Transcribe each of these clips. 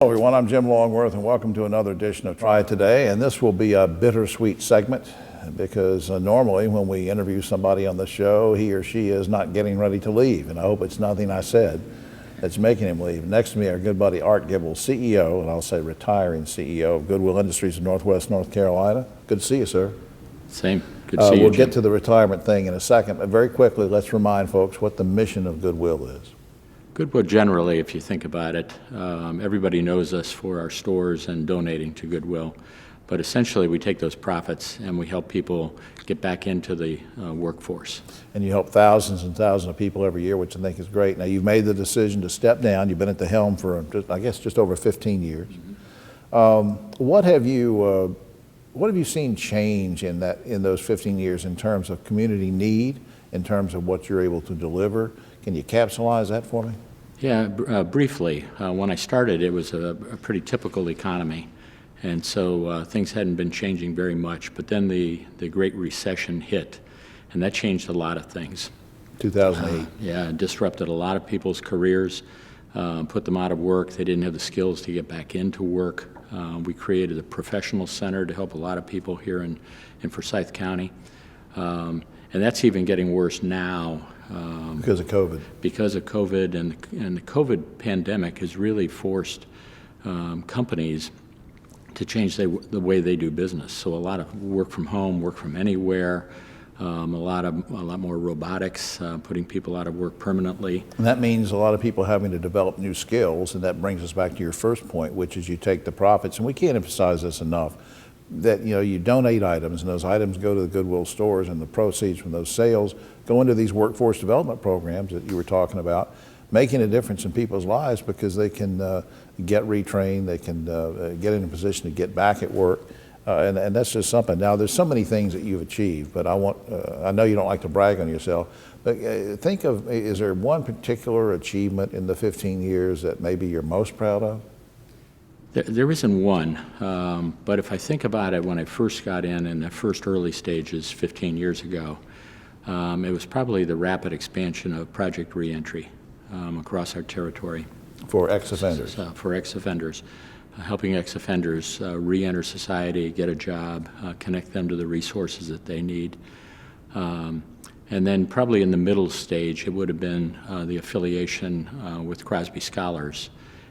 Hello everyone, I'm Jim Longworth and welcome to another edition of Triad Today, and this will be a bittersweet segment because normally when we interview somebody on the show, he or she is not getting ready to leave, and I hope it's nothing I said that's making him leave. Next to me, our good buddy Art Gibble, CEO, and I'll say retiring CEO of Goodwill Industries in Northwest North Carolina. Good to see you, sir. Same. Good to see you, We'll Jim. get to the retirement thing in a second, but very quickly, let's remind folks what the mission of Goodwill is. Goodwill generally, if you think about it, everybody knows us for our stores and donating to Goodwill. But essentially, we take those profits and we help people get back into the workforce. And you help thousands and thousands of people every year, which I think is great. Now, you've made the decision to step down. You've been at the helm for, I guess, just over 15 years. Mm-hmm. What have you seen change in those 15 years in terms of community need, in terms of what you're able to deliver? Can you capsulize that for me? Yeah, briefly. When I started, it was a pretty typical economy. And so things hadn't been changing very much. But then the Great Recession hit, and that changed a lot of things. 2008. Yeah, it disrupted a lot of people's careers, put them out of work. They didn't have the skills to get back into work. We created a professional center to help a lot of people here in Forsyth County. And that's even getting worse now. Because of COVID. Because of COVID, and the COVID pandemic has really forced companies to change the way they do business. So a lot of work from home, work from anywhere, a lot more robotics, putting people out of work permanently. And that means a lot of people having to develop new skills, and that brings us back to your first point, which is you take the profits, and we can't emphasize this enough, that you donate items, and those items go to the Goodwill stores, and the proceeds from those sales go into these workforce development programs that you were talking about, making a difference in people's lives because they can get retrained, they can get in a position to get back at work, and that's just something. Now, there's so many things that you've achieved, but I know you don't like to brag on yourself, but think of, is there one particular achievement in the 15 years that maybe you're most proud of? There isn't one, but if I think about it, when I first got in the first early stages 15 years ago, it was probably the rapid expansion of Project Reentry across our territory. For ex-offenders? For ex-offenders, helping ex-offenders re-enter society, get a job, connect them to the resources that they need. And then probably in the middle stage, it would have been the affiliation with Crosby Scholars,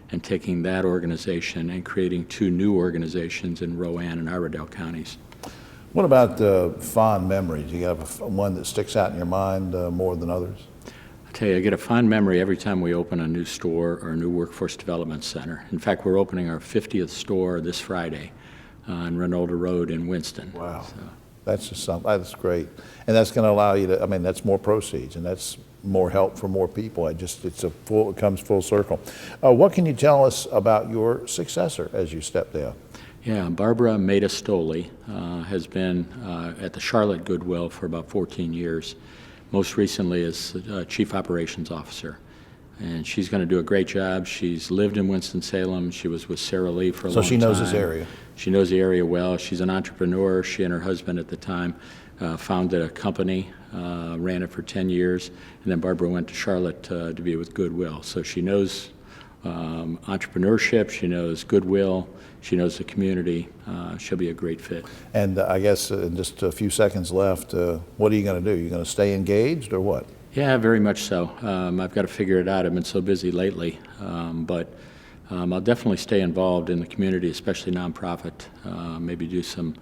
and taking that organization and creating two new organizations in Rowan and Iredell counties. What about fond memories? You have one that sticks out in your mind more than others? I tell you, I get a fond memory every time we open a new store or a new workforce development center. In fact, we're opening our 50th store this Friday on Reynolda Road in Winston. Wow. So. That's just something, that's great. And that's going to allow you to, that's more proceeds, and that's more help for more people. It comes full circle. What can you tell us about your successor as you step down? Yeah, Barbara Maida-Stoley has been at the Charlotte Goodwill for about 14 years, most recently as Chief Operations Officer. And she's going to do a great job. She's lived in Winston-Salem. She was with Sarah Lee for a long time. So she knows this area. She knows the area well. She's an entrepreneur. She and her husband at the time founded a company, ran it for 10 years, and then Barbara went to Charlotte to be with Goodwill. So she knows entrepreneurship, she knows Goodwill, she knows the community. She'll be a great fit. And I guess in just a few seconds left, what are you going to do? Are you going to stay engaged or what? Yeah, very much so. I've got to figure it out. I've been so busy lately, but I'll definitely stay involved in the community, especially nonprofit, maybe do some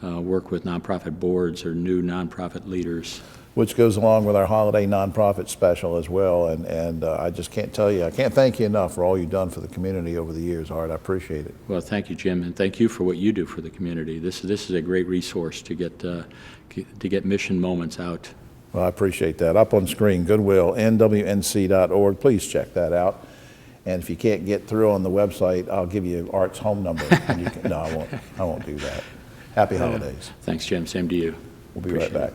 work with nonprofit boards or new nonprofit leaders. Which goes along with our holiday nonprofit special as well, and I just can't tell you, I can't thank you enough for all you've done for the community over the years, Art. I appreciate it. Well, thank you, Jim, and thank you for what you do for the community. This is a great resource to get mission moments out. Well, I appreciate that. Up on screen, Goodwill, nwnc.org. Please check that out. And if you can't get through on the website, I'll give you Art's home number. And you can, no, I won't do that. Happy holidays. Thanks, Jim. Same to you. We'll be right back.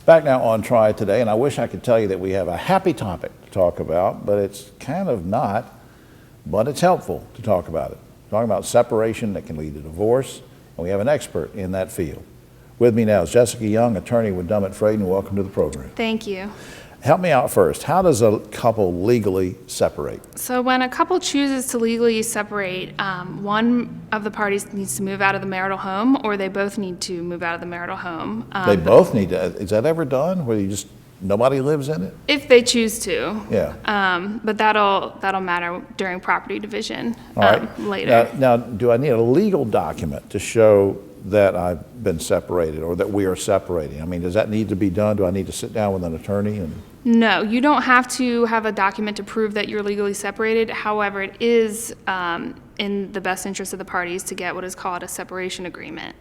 Back now on Triad Today, and I wish I could tell you that we have a happy topic to talk about, but it's kind of not, but it's helpful to talk about it. Talking about separation that can lead to divorce, and we have an expert in that field. With me now is Jessica Young, attorney with Dummett Fraden. Welcome to the program. Thank you. Help me out first. How does a couple legally separate? So when a couple chooses to legally separate, one of the parties needs to move out of the marital home, or they both need to move out of the marital home. They both need to. Is that ever done where you just nobody lives in it? If they choose to. Yeah. But that'll matter during property division All right. later. Now, do I need a legal document to show that I've been separated or that we are separating? I mean, does that need to be done? Do I need to sit down with an attorney and? No, you don't have to have a document to prove that you're legally separated. However, it is in the best interest of the parties to get what is called a separation agreement.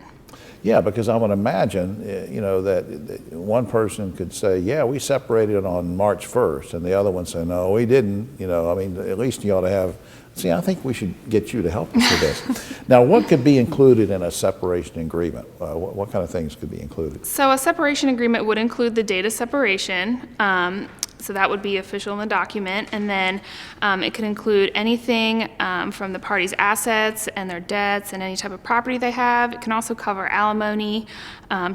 Yeah, because I would imagine, that one person could say, yeah, we separated on March 1st, and the other one say, no, we didn't. I mean, at least you ought to have, I think we should get you to help us with this. Now, what could be included in a separation agreement? What kind of things could be included? So a separation agreement would include the date of separation. So that would be official in the document. And then it could include anything from the parties' assets and their debts and any type of property they have. It can also cover alimony,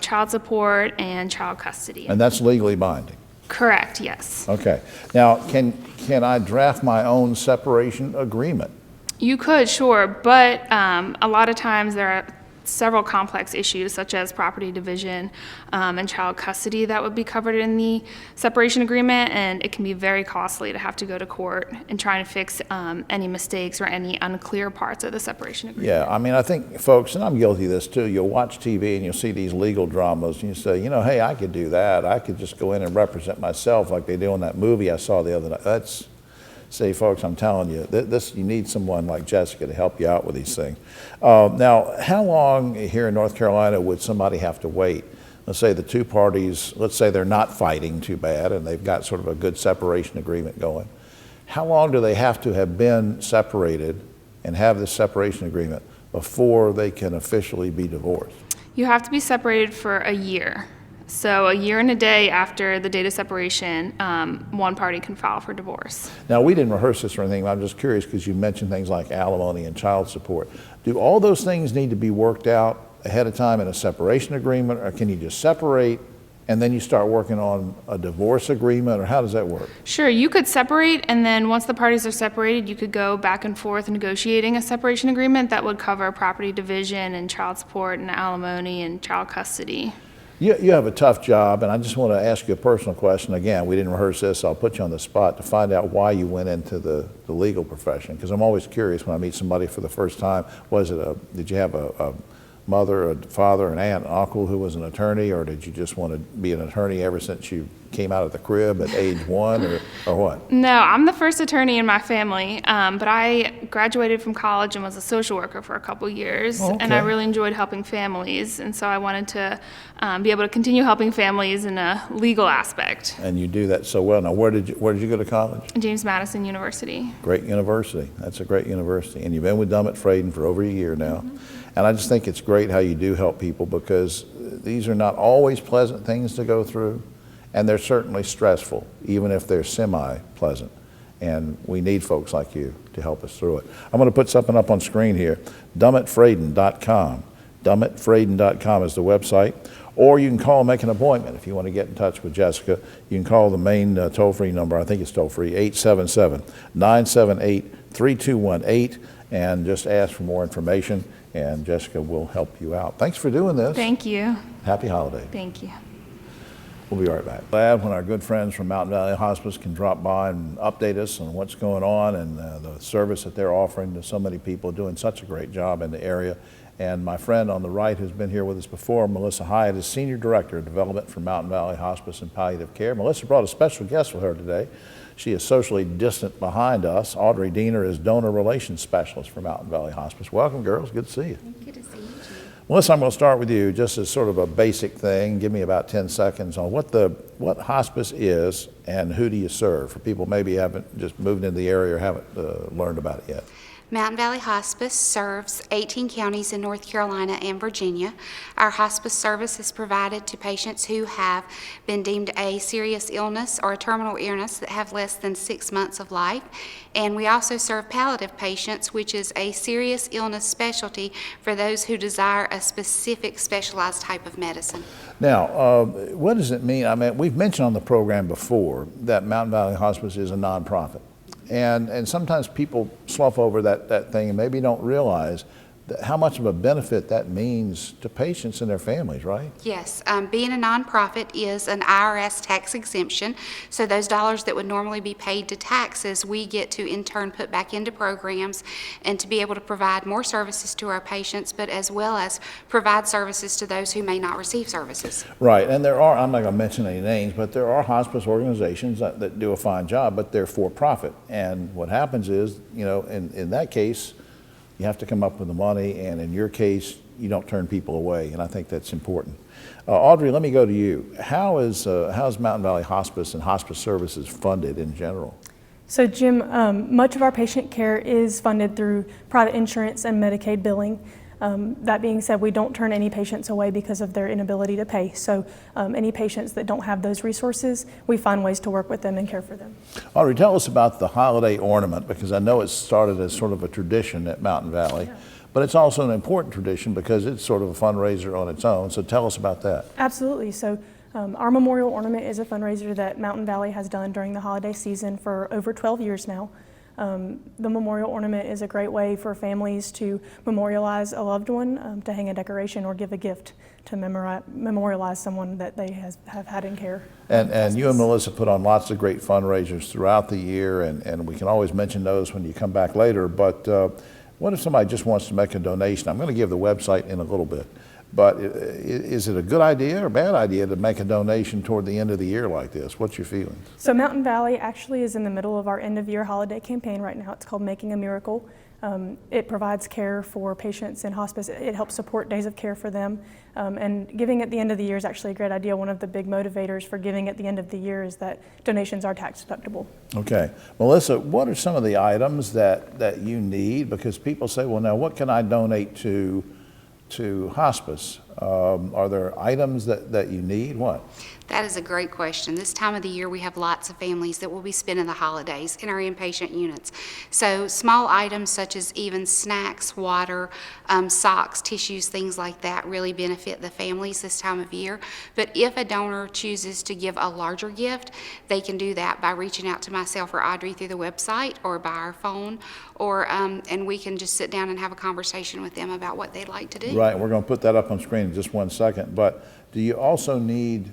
child support, and child custody. And that's legally binding? Correct, yes. Okay. Now, can I draft my own separation agreement? You could, sure, but a lot of times there are several complex issues such as property division and child custody that would be covered in the separation agreement, and it can be very costly to have to go to court and try to fix any mistakes or any unclear parts of the separation agreement. Yeah, I mean, I think folks, and I'm guilty of this too, you'll watch TV and you'll see these legal dramas and you say, hey, I could do that. I could just go in and represent myself like they do in that movie I saw the other night. See, folks, I'm telling you, you need someone like Jessica to help you out with these things. Now, how long here in North Carolina would somebody have to wait? Let's say the two parties, let's say they're not fighting too bad and they've got sort of a good separation agreement going. How long do they have to have been separated and have this separation agreement before they can officially be divorced? You have to be separated for a year. So a year and a day after the date of separation, one party can file for divorce. Now, we didn't rehearse this or anything, but I'm just curious because you mentioned things like alimony and child support. Do all those things need to be worked out ahead of time in a separation agreement, or can you just separate and then you start working on a divorce agreement, or how does that work? Sure, you could separate, and then once the parties are separated, you could go back and forth negotiating a separation agreement that would cover property division and child support and alimony and child custody. You have a tough job, and I just want to ask you a personal question. Again, we didn't rehearse this, so I'll put you on the spot to find out why you went into the legal profession, because I'm always curious when I meet somebody for the first time. Did you have a mother, a father, an aunt, an uncle who was an attorney, or did you just want to be an attorney ever since you came out of the crib at age 1, or what? No, I'm the first attorney in my family, but I graduated from college and was a social worker for a couple years, and I really enjoyed helping families, and so I wanted to be able to continue helping families in a legal aspect. And you do that so well. Now, where did you go to college? James Madison University. Great university. That's a great university. And you've been with Dummett Fraden for over a year now. Mm-hmm. And I just think it's great how you do help people, because these are not always pleasant things to go through, and they're certainly stressful, even if they're semi-pleasant. And we need folks like you to help us through it. I'm going to put something up on screen here, dummettfraden.com. Dummettfraden.com is the website. Or you can call and make an appointment if you want to get in touch with Jessica. You can call the main toll-free number, I think it's toll-free, 877-978-3218, and just ask for more information, and Jessica will help you out. Thanks for doing this. Thank you. Happy holiday. Thank you. We'll be right back. Glad when our good friends from Mountain Valley Hospice can drop by and update us on what's going on and the service that they're offering to so many people, doing such a great job in the area. And my friend on the right who's been here with us before, Melissa Hyatt, is Senior Director of Development for Mountain Valley Hospice and Palliative Care. Melissa brought a special guest with her today. She is socially distant behind us. Audrey Diener is Donor Relations Specialist for Mountain Valley Hospice. Welcome, girls. Good to see you. Good to see you, Jim. Melissa, I'm going to start with you, just as sort of a basic thing. Give me about 10 seconds on what hospice is and who do you serve, for people maybe haven't just moved into the area or haven't learned about it yet. Mountain Valley Hospice serves 18 counties in North Carolina and Virginia. Our hospice service is provided to patients who have been deemed a serious illness or a terminal illness that have less than 6 months of life. And we also serve palliative patients, which is a serious illness specialty for those who desire a specific specialized type of medicine. Now, what does it mean? I mean, we've mentioned on the program before that Mountain Valley Hospice is a nonprofit. And sometimes people slough over that thing and maybe don't realize how much of a benefit that means to patients and their families, right? Yes, being a nonprofit is an IRS tax exemption, so those dollars that would normally be paid to taxes, we get to in turn put back into programs and to be able to provide more services to our patients, but as well as provide services to those who may not receive services. Right, and there are, I'm not going to mention any names, but there are hospice organizations that do a fine job, but they're for profit. And what happens is, you know, in that case, you have to come up with the money, and in your case, you don't turn people away, and I think that's important. Audrey, let me go to you. How's Mountain Valley Hospice and hospice services funded in general? So Jim, much of our patient care is funded through private insurance and Medicaid billing. That being said, we don't turn any patients away because of their inability to pay. So any patients that don't have those resources, we find ways to work with them and care for them. Audrey, tell us about the holiday ornament, because I know it started as sort of a tradition at Mountain Valley, yeah, but it's also an important tradition because it's sort of a fundraiser on its own. So tell us about that. Absolutely. So our memorial ornament is a fundraiser that Mountain Valley has done during the holiday season for over 12 years now. The memorial ornament is a great way for families to memorialize a loved one, to hang a decoration or give a gift to memorialize someone that they have had in care. And you and Melissa put on lots of great fundraisers throughout the year, and we can always mention those when you come back later, but what if somebody just wants to make a donation? I'm going to give the website in a little bit. But is it a good idea or bad idea to make a donation toward the end of the year like this? What's your feeling? So Mountain Valley actually is in the middle of our end of year holiday campaign right now. It's called Making a Miracle. It provides care for patients in hospice. It helps support days of care for them. And giving at the end of the year is actually a great idea. One of the big motivators for giving at the end of the year is that donations are tax deductible. Okay. Melissa, what are some of the items that you need? Because people say, well, now what can I donate to hospice? Are there items that you need? What? That is a great question. This time of the year, we have lots of families that will be spending the holidays in our inpatient units. So small items such as even snacks, water, socks, tissues, things like that really benefit the families this time of year. But if a donor chooses to give a larger gift, they can do that by reaching out to myself or Audrey through the website or by our phone, or and we can just sit down and have a conversation with them about what they'd like to do. Right, we're going to put that up on screen in just 1 second. But do you also need,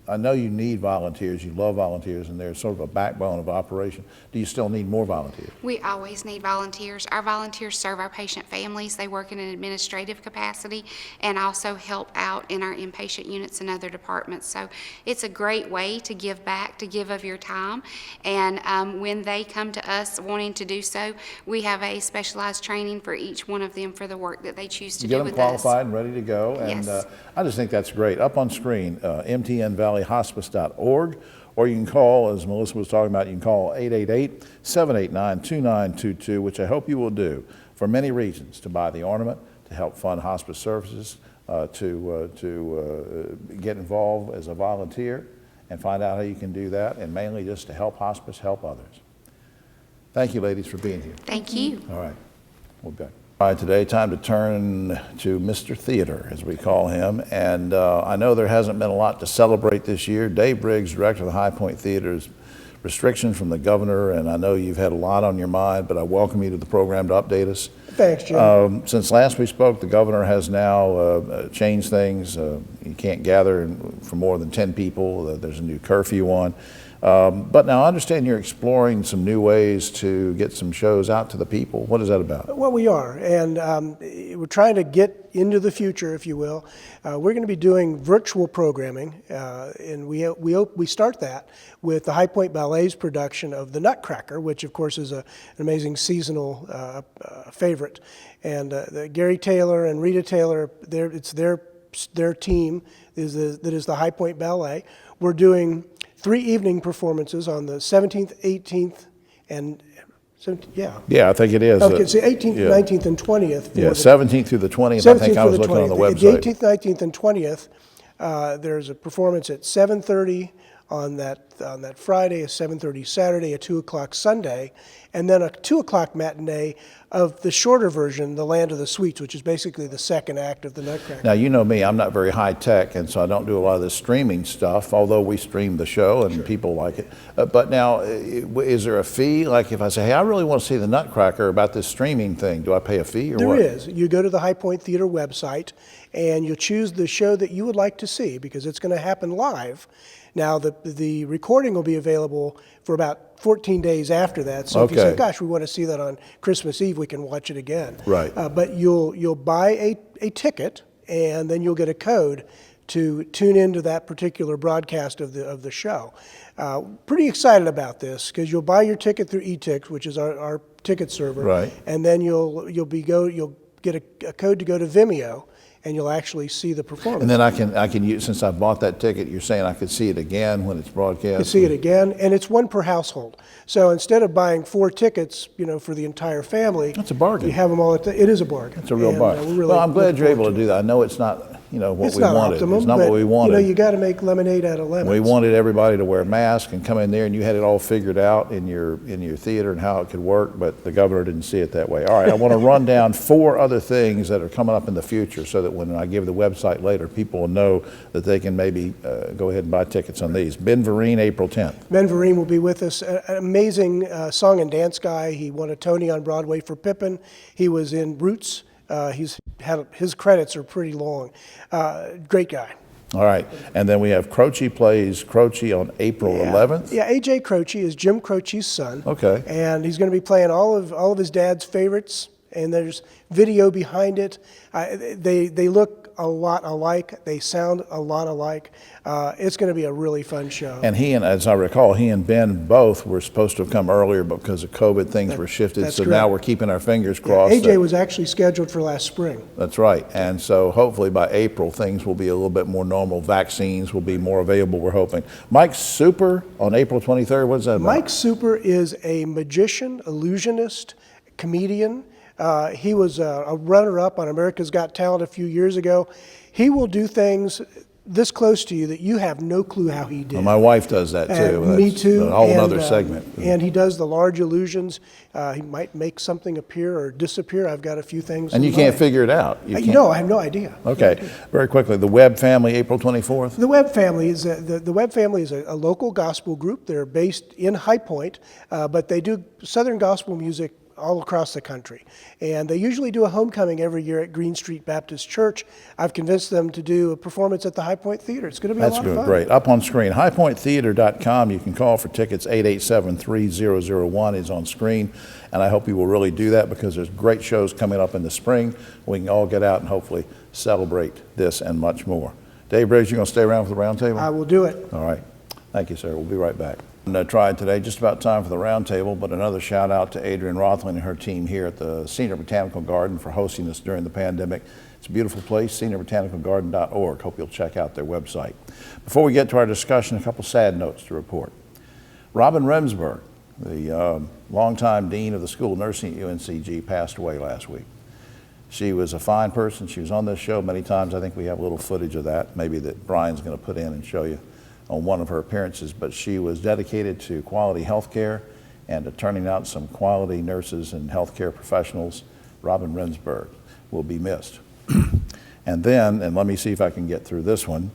I know you need volunteers, you love volunteers, and they're sort of a backbone of operation. Do you still need more volunteers? We always need volunteers. Our volunteers serve our patient families. They work in an administrative capacity and also help out in our inpatient units and other departments. So it's a great way to give back, to give of your time. And when they come to us wanting to do so, we have a specialized training for each one of them for the work that they choose to do with us. Get them qualified and ready to go. Yes. And I just think that's great. Up on screen, mtnvalleyhospice.org, or you can call, as Melissa was talking about, you can call 888-789-2922, which I hope you will do for many reasons: to buy the ornament, to help fund hospice services, to get involved as a volunteer and find out how you can do that, and mainly just to help hospice help others. Thank you, ladies, for being here. Thank you. All right, we'll be back. All right, today, time to turn to Mr. Theater, as we call him. And I know there hasn't been a lot to celebrate this year. Dave Briggs, director of the High Point Theater's restrictions from the governor, and I know you've had a lot on your mind, but I welcome you to the program to update us. Thanks, Jim. Since last we spoke, the governor has now changed things. You can't gather for more than 10 people. There's a new curfew on. But now I understand you're exploring some new ways to get some shows out to the people. What is that about? Well, we are, and we're trying to get into the future, if you will. We're going to be doing virtual programming, and we start that with the High Point Ballet's production of the NUTCRACKER, which of course is an amazing seasonal favorite. And Gary Taylor and Rita Taylor, it's their team that is the High Point Ballet. We're doing 3 evening performances on the 17th, 18th, and Yeah. Yeah, I think it is. Okay, so 18th, Yeah. 19th, and 20th. for Yeah, the- 17th through the 20th, I think I was looking on the The website. 18th, 19th, and 20th, there's a performance at 7:30 on that Friday, a 7:30 Saturday, a 2 o'clock Sunday, and then a 2 o'clock matinee of the shorter version, The Land of the Sweets, which is basically the second act of the Nutcracker. Now, you know me, I'm not very high tech, and so I don't do a lot of this streaming stuff, although we stream the show and people like it. But now, is there a fee? Like if I say, hey, I really want to see the Nutcracker about this streaming thing, do I pay a fee or There what? is. You go to the High Point Theater website, and you'll choose the show that you would like to see, because it's going to happen live. Now, the recording will be available for about 14 days after that. So if you say, Okay. gosh, we want to see that on Christmas Eve, we can watch it again. Right. But you'll buy a ticket, and then you'll get a code to tune into that particular broadcast of the show. Pretty excited about this, because you'll buy your ticket through eTix, which is our ticket server. Right. And then you'll get a code to go to Vimeo, and you'll actually see the performance. And then I can use, since I bought that ticket, you're saying I could see it again when it's broadcast? You can see it again, and it's one per household. So instead of buying 4 tickets, for the entire family, That's a bargain. You have them all it is a bargain. It's a real And, bargain. we're really Well, I'm glad looking you're able forward to do that. I know it's not, what It's we not wanted. optimum, It's not but, what we wanted. you got to make lemonade out of lemons. We wanted everybody to wear masks and come in there, and you had it all figured out in your theater and how it could work, but the governor didn't see it that way. All right, I want to run down 4 other things that are coming up in the future, so that when I give the website later, people will know that they can maybe go ahead and buy tickets on these. Ben Vereen, April 10th. Ben Vereen will be with us, an amazing song and dance guy. He won a Tony on Broadway for Pippin. He was in Roots. His credits are pretty long. Great guy. All right, and then we have Croce plays Croce on April 11th. Yeah, A.J. Croce is Jim Croce's son. Okay. And he's going to be playing all of his dad's favorites, and there's video behind it. They look a lot alike. They sound a lot alike. It's going to be a really fun show. And as I recall, he and Ben both were supposed to have come earlier, but because of COVID, things were shifted. That's So correct. now we're keeping our fingers crossed. A.J. was actually scheduled for last spring. That's right. And so hopefully by April, things will be a little bit more normal. Vaccines will be more available, we're hoping. Mike Super on April 23rd, what's that about? Mike Super is a magician, illusionist, comedian. He was a runner-up on America's Got Talent a few years ago. He will do things this close to you that you have no clue how he did. Well, my wife does that too. And me That's too. a whole and, other segment. And he does the large illusions. He might make something appear or disappear. I've got a few things. And in you can't mind. figure it out. You can't. No, I have no idea. Okay, very quickly, the WEBB family, April 24th. The WEBB family is the WEBB family is a local gospel group. They're based in High Point, but they do Southern gospel music all across the country. And they usually do a homecoming every year at Green Street Baptist Church. I've convinced them to do a performance at the High Point Theater. It's going to be a lot of fun. That's great. Up on screen, highpointtheater.com. You can call for tickets. 887-3001 is on screen. And I hope you will really do that, because there's great shows coming up in the spring. We can all get out and hopefully celebrate this and much more. Dave Briggs, you going to stay around for the roundtable? I will do it. All right. Thank you, sir. We'll be right back. Triad Today, just about time for the roundtable, but another shout out to Adrienne Rothland and her team here at the Senior Botanical Garden for hosting us during the pandemic. It's a beautiful place, seniorbotanicalgarden.org. Hope you'll check out their website. Before we get to our discussion, a couple sad notes to report. Robin Remsburg, the longtime dean of the School of Nursing at UNCG, passed away last week. She was a fine person. She was on this show many times. I think we have a little footage of that, maybe that Brian's going to put in and show you on one of her appearances, but she was dedicated to quality health care and to turning out some quality nurses and healthcare professionals. Robin Remsburg will be missed. And then, and let me see if I can get through this one,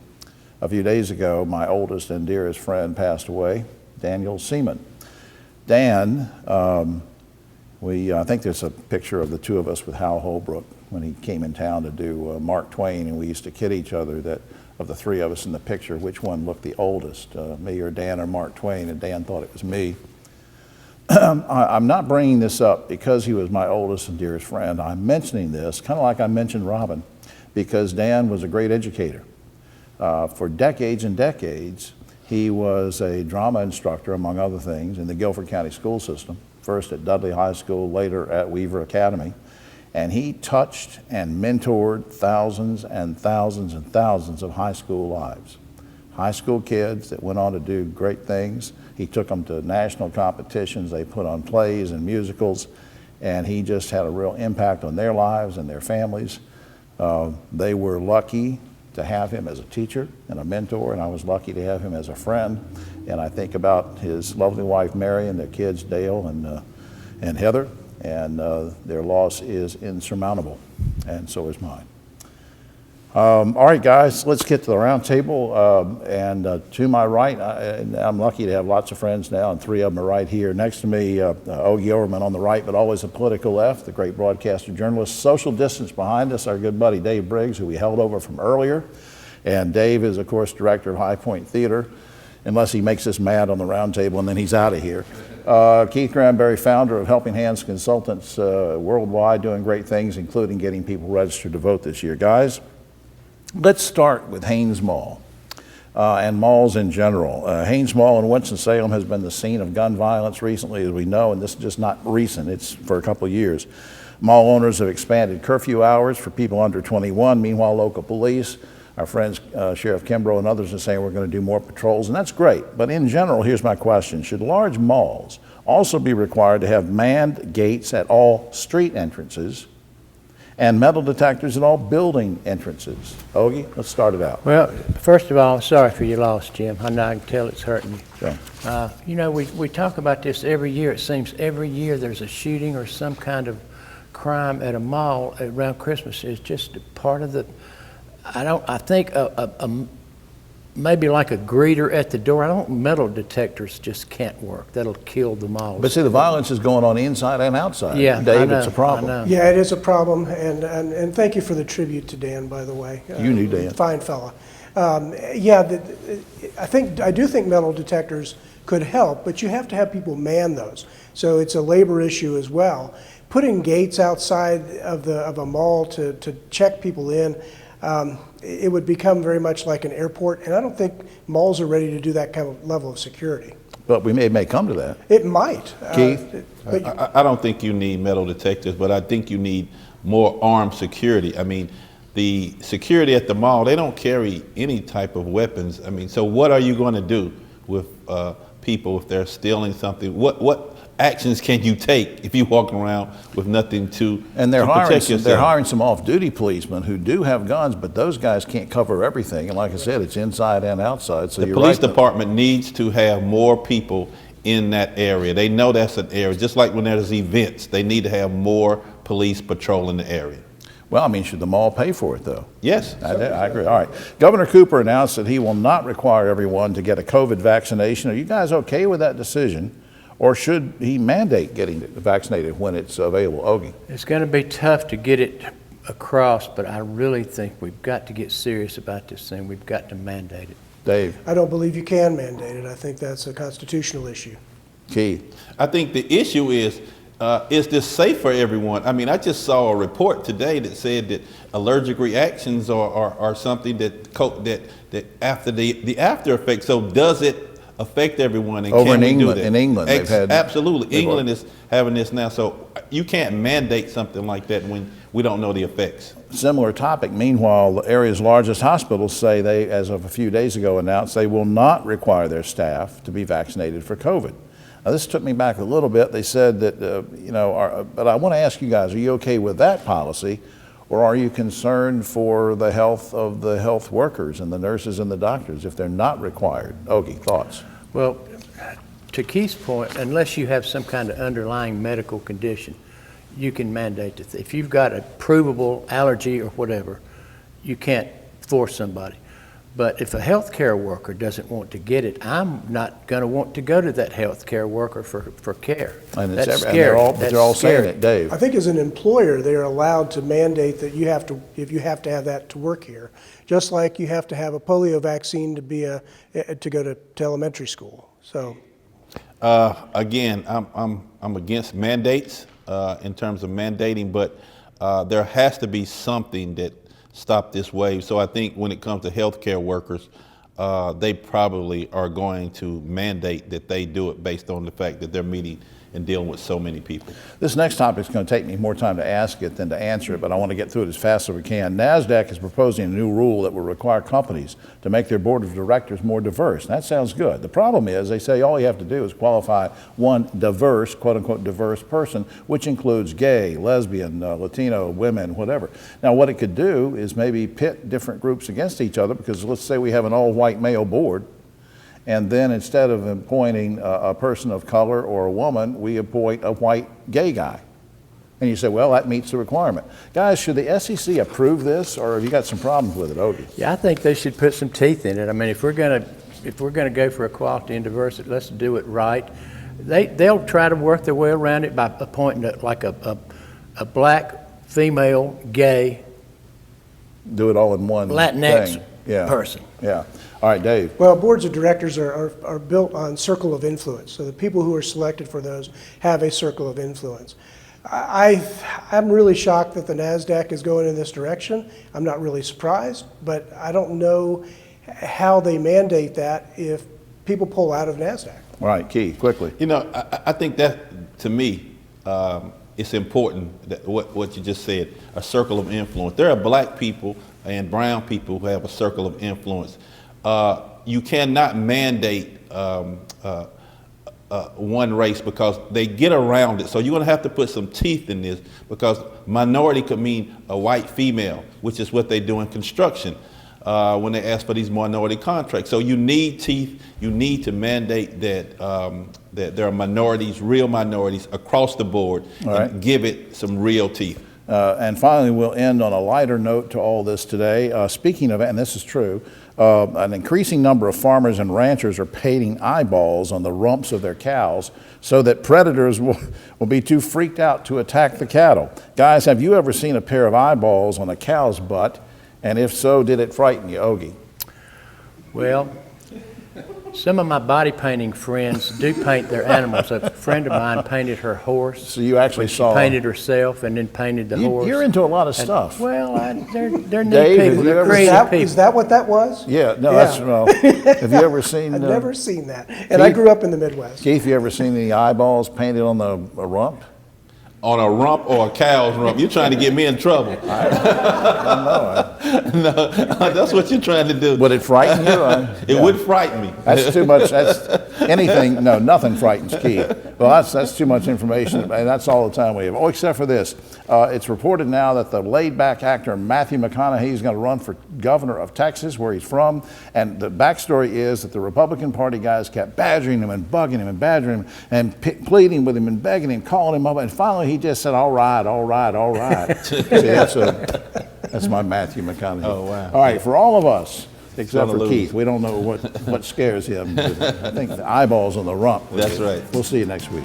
a few days ago, my oldest and dearest friend passed away, Daniel Seaman. Dan, I think there's a picture of the two of us with Hal Holbrook when he came in town to do Mark Twain, and we used to kid each other that of the three of us in the picture, which one looked the oldest, me or Dan or Mark Twain, and Dan thought it was me. I'm not bringing this up because he was my oldest and dearest friend. I'm mentioning this, kind of like I mentioned Robin, because Dan was a great educator. For decades and decades, he was a drama instructor, among other things, in the Guilford County school system, first at Dudley High School, later at Weaver Academy. And he touched and mentored thousands and thousands and thousands of high school lives. High school kids that went on to do great things. He took them to national competitions. They put on plays and musicals, and he just had a real impact on their lives and their families. They were lucky to have him as a teacher and a mentor, and I was lucky to have him as a friend. And I think about his lovely wife, Mary, and their kids, Dale and Heather, and their loss is insurmountable, and so is mine. All right, guys, let's get to the round table. To my right, I'm lucky to have lots of friends now, and 3 of them are right here. Next to me, Ogie Overman on the right, but always a political left, the great broadcaster, journalist. Social distance behind us, our good buddy Dave Briggs, who we held over from earlier. And Dave is, of course, director of High Point Theater, unless he makes us mad on the round table, and then he's out of here. Keith Granberry, founder of Helping Hands Consultants worldwide, doing great things, including getting people registered to vote this year. Guys, let's start with Hanes Mall and malls in general. Hanes Mall in Winston-Salem has been the scene of gun violence recently, as we know, and this is just not recent. It's for a couple of years. Mall owners have expanded curfew hours for people under 21. Meanwhile, local police, our friends Sheriff Kimbrough and others are saying we're going to do more patrols, and that's great. But in general, here's my question. Should large malls also be required to have manned gates at all street entrances and metal detectors at all building entrances? Ogie, let's start it out. Well, first of all, I'm sorry for your loss, Jim. I know I can tell it's hurting you. Sure. You know, we talk about this every year. It seems every year there's a shooting or some kind of crime at a mall around Christmas. It's just part of the, I think maybe like a greeter at the door. Metal detectors just can't work. That'll kill the malls. But see, the violence is going on inside and outside. Yeah, Dave, I know, it's a problem. I know. Yeah, it is a problem, and thank you for the tribute to Dan, by the way. You knew Dan. Fine fella. I do think metal detectors could help, but you have to have people man those. So it's a labor issue as well. Putting gates outside of a mall to check people in, it would become very much like an airport, and I don't think malls are ready to do that kind of level of security. But it may come to that. It might. Keith? I don't think you need metal detectors, but I think you need more armed security. I mean, the security at the mall, they don't carry any type of weapons. I mean, so what are you going to do with people if they're stealing something? What actions can you take if you walk around with nothing to And they're protect yourself? They're hiring some off-duty policemen who do have guns, but those guys can't cover everything. And like I said, it's inside and outside. So The you're police right. department needs to have more people in that area. They know that's an area. Just like when there's events, they need to have more police patrolling the area. Well, I mean, should the mall pay for it, though? Yes. I agree. All right. Governor Cooper announced that he will not require everyone to get a COVID vaccination. Are you guys okay with that decision? Or should he mandate getting vaccinated when it's available? Ogie? It's going to be tough to get it across, but I really think we've got to get serious about this thing. We've got to mandate it. Dave? I don't believe you can mandate it. I think that's a constitutional issue. Keith? I think the issue is this safe for everyone? I mean, I just saw a report today that said that allergic reactions are something that after the after effects. So does it affect everyone? And Over can in we do England, that? in England, they've had. Absolutely. England is having this now. So you can't mandate something like that when we don't know the effects. Similar topic. Meanwhile, the area's largest hospitals say they, as of a few days ago, announced they will not require their staff to be vaccinated for COVID. Now, this took me back a little bit. They said that, but I want to ask you guys, are you okay with that policy, or are you concerned for the health of the health workers and the nurses and the doctors if they're not required? Ogie, thoughts? Well, to Keith's point, unless you have some kind of underlying medical condition, you can mandate it. If you've got a provable allergy or whatever, you can't force somebody. But if a healthcare worker doesn't want to get it, I'm not going to want to go to that healthcare worker for care. And That's and scary. they're all That's saying scary. it, Dave. I think as an employer, they are allowed to mandate that you have to have that to work here, just like you have to have a polio vaccine to go to elementary school. So, Again, I'm against mandates in terms of mandating, but there has to be something that stop this wave. So I think when it comes to healthcare workers, they probably are going to mandate that they do it based on the fact that they're meeting and dealing with so many people. This next topic is going to take me more time to ask it than to answer it, but I want to get through it as fast as we can. NASDAQ is proposing a new rule that will require companies to make their board of directors more diverse. That sounds good. The problem is they say all you have to do is qualify one diverse, quote-unquote diverse person, which includes gay, lesbian, Latino, women, whatever. Now, what it could do is maybe pit different groups against each other, because let's say we have an all-white male board, and then instead of appointing a person of color or a woman, we appoint a white gay guy. And you say, well, that meets the requirement. Guys, should the SEC approve this, or have you got some problems with it, Ogie? Yeah, I think they should put some teeth in it. I mean, if we're gonna go for equality and diversity, let's do it right. They'll try to work their way around it by appointing a black, female, gay, Do it all in one Latinx thing. Yeah. person. Yeah. All right, Dave. Well, boards of directors are built on circle of influence, so the people who are selected for those have a circle of influence. I'm really shocked that the NASDAQ is going in this direction. I'm not really surprised, but I don't know how they mandate that if people pull out of NASDAQ. All right, Keith, quickly. You know, I think that, to me, it's important that what you just said, a circle of influence. There are black people and brown people who have a circle of influence. You cannot mandate one race, because they get around it. So you're going to have to put some teeth in this, because minority could mean a white female, which is what they do in construction when they ask for these minority contracts. So you need teeth. You need to mandate that there are minorities, real minorities across the board, and give it some real teeth. And finally, we'll end on a lighter note to all this today. Speaking of, and this is true, an increasing number of farmers and ranchers are painting eyeballs on the rumps of their cows so that predators will be too freaked out to attack the cattle. Guys, have you ever seen a pair of eyeballs on a cow's butt? And if so, did it frighten you, Ogie? Well, some of my body painting friends do paint their animals. A friend of mine painted her horse. So you actually saw. She painted herself and then painted the horse. You're into a lot of stuff. Well, they're neat Dave, have people. you They're ever- creative people. Is that what that was? Yeah, no, Yeah. that's, well, have you ever seen, I've never seen that. And I Keith? grew up in the Midwest. Keith, you ever seen any eyeballs painted on the rump? On a rump or a cow's rump? You're trying to get me in trouble. No, that's what you're trying to do. Would it frighten you? It would frighten me. That's too much. That's anything. No, nothing frightens Keith. Well, that's too much information, and that's all the time we have. Oh, except for this. It's reported now that the laid-back actor Matthew McConaughey is going to run for governor of Texas, where he's from. And the backstory is that the Republican Party guys kept badgering him and bugging him and badgering him and pleading with him and begging him, calling him up, and finally he just said, "All right, all right, all right." See, that's my Matthew McConaughey. Oh, wow. All right, for all of us, except Gonna for lose. Keith, we don't know what scares him. I think the eyeballs on the rump. That's right. We'll see you next week.